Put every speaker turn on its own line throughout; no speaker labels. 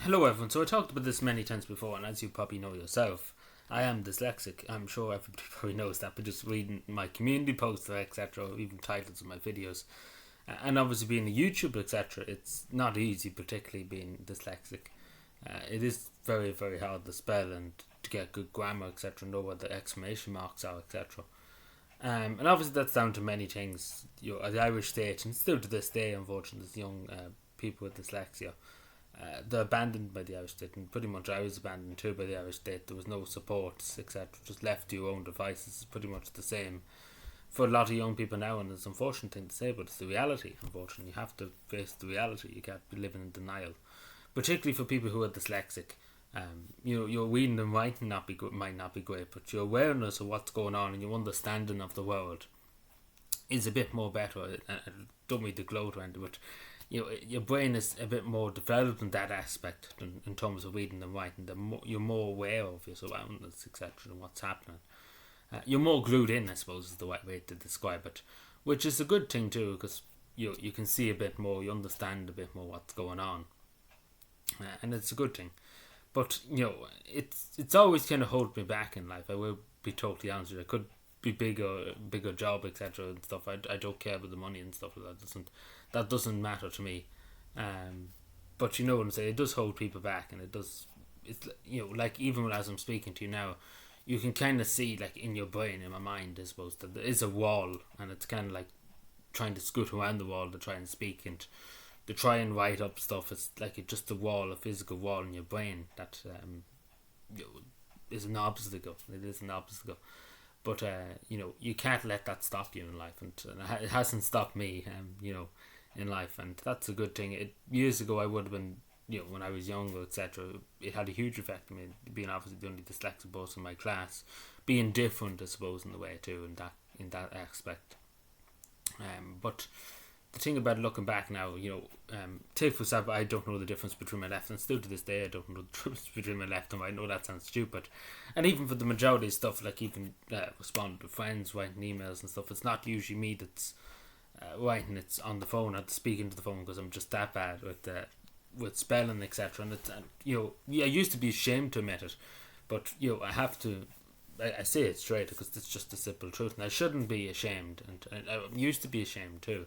Hello everyone, so I talked about this many times before, and as you probably know yourself, I am dyslexic. I'm sure everybody probably knows that, but just reading my community posts, etc., or even titles of my videos, and obviously being a YouTuber, etc., it's not easy, particularly being dyslexic. It is very, very hard to spell and to get good grammar, etc., know what the exclamation marks are, etc. And obviously that's down to many things. The Irish state, and still to this day, unfortunately, there's young people with dyslexia. They're abandoned by the Irish state, and pretty much I was abandoned too by the Irish state. There was no supports, etc. Just left to your own devices. It's pretty much the same for a lot of young people now, and it's an unfortunate thing to say, but it's the reality. Unfortunately, you have to face the reality. You can't be living in denial, particularly for people who are dyslexic. Your reading and writing might not be great, but your awareness of what's going on and your understanding of the world is a bit more better. I don't mean to gloat around it, but your brain is a bit more developed in that aspect in terms of reading and writing. You're more aware of your surroundings, etc., and what's happening. You're more glued in, I suppose, is the right way to describe it, which is a good thing too, because you can see a bit more, you understand a bit more what's going on, and it's a good thing. But it's always kind of held me back in life. I will be totally honest with you. I could be bigger job, etc. and stuff. I don't care about the money and stuff like that. That doesn't matter to me. But you know what I'm saying. It does hold people back, and it does. It's like even as I'm speaking to you now, you can kind of see like in your brain, in my mind, I suppose, that there is a wall, and it's kind of like trying to scoot around the wall to try and speak and to try and write up stuff. It's like just a physical wall in your brain that is an obstacle. It is an obstacle. But you can't let that stop you in life, and it hasn't stopped me. In life, and that's a good thing. Years ago, I would have been, when I was younger, etc. It had a huge effect on me. Being obviously the only dyslexic person in my class, being different, I suppose, in the way too, in that aspect. But the thing about looking back now, take for example, I don't know the difference between my left, and still to this day I don't know the difference between my left and right. I know that sounds stupid, and even for the majority of stuff, like even responding to friends, writing emails and stuff, it's not usually me that's writing. It's on the phone. I have to speak into the phone because I'm just that bad with spelling, etc. And it's I used to be ashamed to admit it, but I have to. I say it straight because it's just the simple truth, and I shouldn't be ashamed. And I used to be ashamed too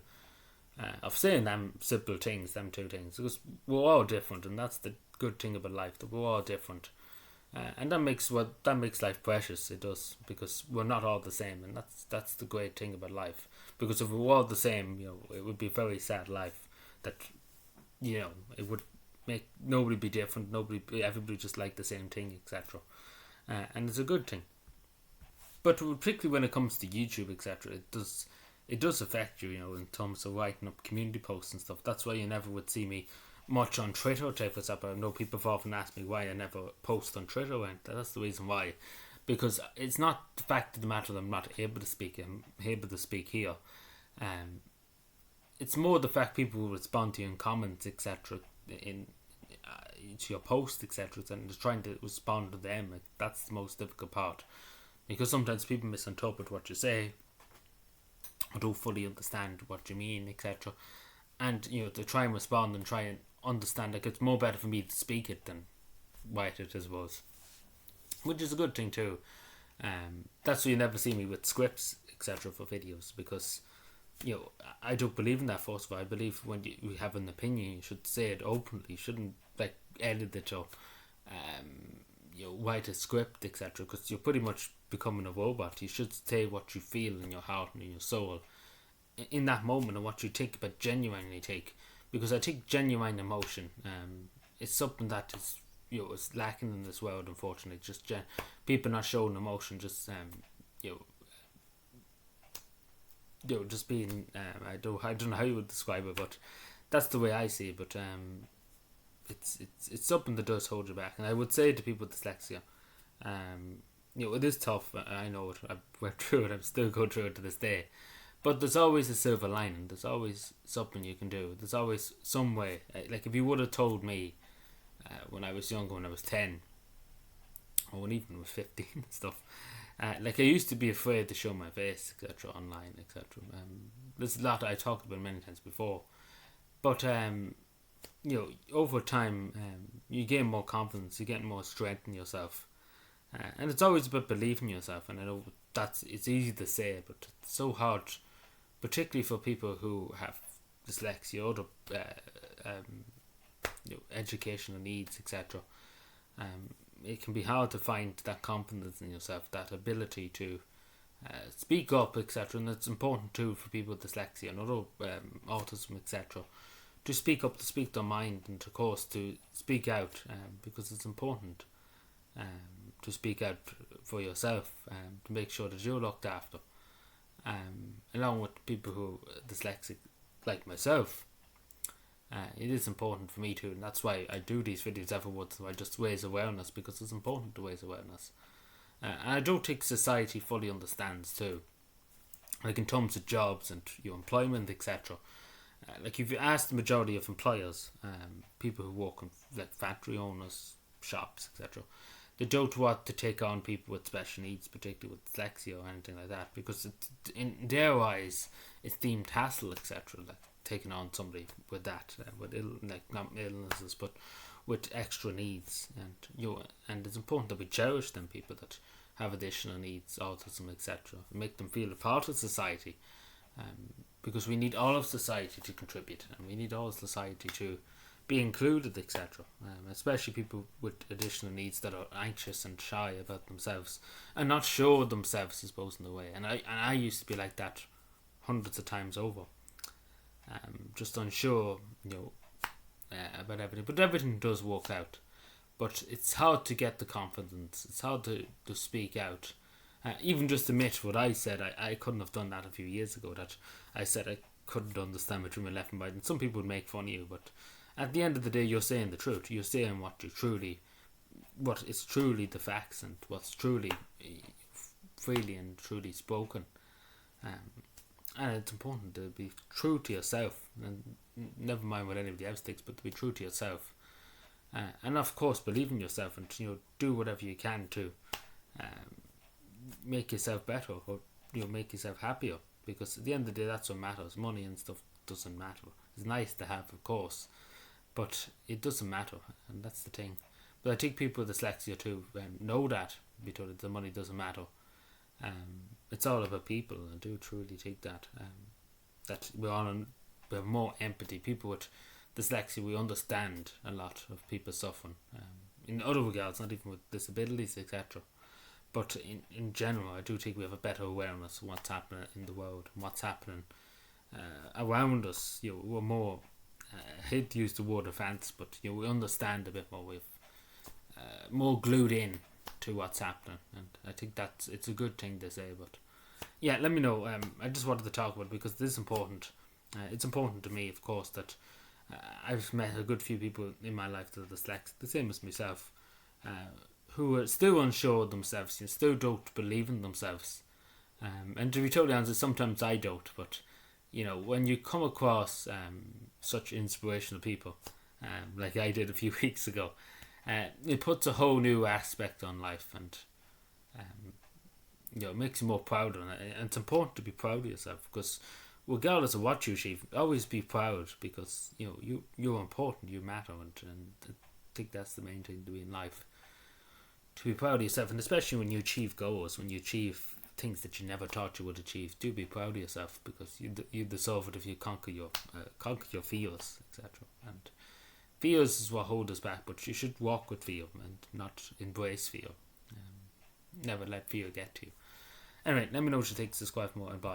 of saying them simple things, them two things, because we're all different, and that's the good thing about life, that we're all different, and that makes life precious. It does, because we're not all the same, and that's the great thing about life. Because if we were all the same, it would be a very sad life. That it would make nobody be different, everybody just like the same thing, etc. And it's a good thing. But particularly when it comes to YouTube, etc., it does affect you, in terms of writing up community posts and stuff. That's why you never would see me much on Twitter, take for example. I know people have often asked me why I never post on Twitter, and that's the reason why. Because it's not the fact of the matter that I'm not able to speak. I'm able to speak here. It's more the fact people will respond to you in comments, etc., to your post, etc., and just trying to respond to them. Like, that's the most difficult part, because sometimes people misinterpret what you say, or don't fully understand what you mean, etc. And to try and respond and try and understand, like, it's more better for me to speak it than write it, as was, which is a good thing too. That's why you never see me with scripts, etc., for videos, because I don't believe in that. First of all, I believe when you have an opinion, you should say it openly. You shouldn't like edit it or write a script, etc., because you're pretty much becoming a robot. You should say what you feel in your heart and in your soul in that moment, and what you think, but genuinely take, because I think genuine emotion is something that is is lacking in this world, unfortunately. Just people not showing emotion, just just being I don't know how you would describe it, but that's the way I see it. But it's something that does hold you back, and I would say to people with dyslexia, it is tough. I know it. I've went through it. I'm still going through it to this day. But there's always a silver lining. There's always something you can do. There's always some way. Like if you would have told me when I was younger, when I was 10, or when even was 15 and stuff, like I used to be afraid to show my face, etc., online, etc. There's a lot I talked about many times before, but over time, you gain more confidence, you get more strength in yourself, and it's always about believing in yourself. And I know it's easy to say, but it's so hard, particularly for people who have dyslexia or other educational needs, etc. It can be hard to find that confidence in yourself, that ability to speak up, etc. And it's important too for people with dyslexia and other autism, etc. To speak up, to speak their mind, and of course to speak out, because it's important to speak out for yourself, to make sure that you're looked after, along with people who are dyslexic like myself. It is important for me too, and that's why I do these videos every once in a while, just raise awareness, because it's important to raise awareness. And I don't think society fully understands too, like in terms of jobs and employment, etc. Like if you ask the majority of employers, people who work in like factory owners, shops, etc., they don't want to take on people with special needs, particularly with dyslexia or anything like that, because in their eyes it's deemed hassle, etc. Like taking on somebody with that, with not illnesses, but with extra needs, and it's important that we cherish them people that have additional needs, autism, etc., and make them feel a part of society, because we need all of society to contribute, and we need all of society to be included, etc. Especially people with additional needs that are anxious and shy about themselves and not sure of themselves, I suppose, in a way. And I used to be like that hundreds of times over, just unsure, about everything. But everything does work out. But it's hard to get the confidence. It's hard to speak out. Even just admit what I said. I couldn't have done that a few years ago. That I said I couldn't understand between my left and right. And some people would make fun of you, but at the end of the day, you're saying the truth. You're saying what is truly the facts, and what's truly freely and truly spoken. And it's important to be true to yourself, and never mind what anybody else thinks, but to be true to yourself. And of course, believe in yourself, and do whatever you can to make yourself better, or make yourself happier. Because at the end of the day, that's what matters. Money and stuff doesn't matter. It's nice to have, of course, but it doesn't matter, and that's the thing. But I think people with dyslexia too know that, because the money doesn't matter. It's all about people. I do truly think that we have more empathy. People with dyslexia, we understand a lot of people suffering. In other regards, not even with disabilities, etc. But in general, I do think we have a better awareness of what's happening in the world and what's happening around us. We're more, I hate to use the word advanced, but we understand a bit more. We've more glued in to what's happening, and I think it's a good thing to say. But yeah, let me know. I just wanted to talk about it because this is important. It's important to me, of course, that I've met a good few people in my life that are dyslexic, the same as myself, who are still unsure of themselves, still don't believe in themselves. And to be totally honest, sometimes I don't, but when you come across such inspirational people, like I did a few weeks ago, it puts a whole new aspect on life, and it makes you more proud of it. And it's important to be proud of yourself, because regardless of what you achieve, always be proud, because you're important, you matter, and I think that's the main thing to be in life. To be proud of yourself, and especially when you achieve goals, when you achieve things that you never thought you would achieve, do be proud of yourself, because you deserve it if you conquer your fears, etc. And fears is what hold us back, but you should walk with fear and not embrace fear. Never let fear get to you. Anyway, let me know what you think. Subscribe for more, and bye.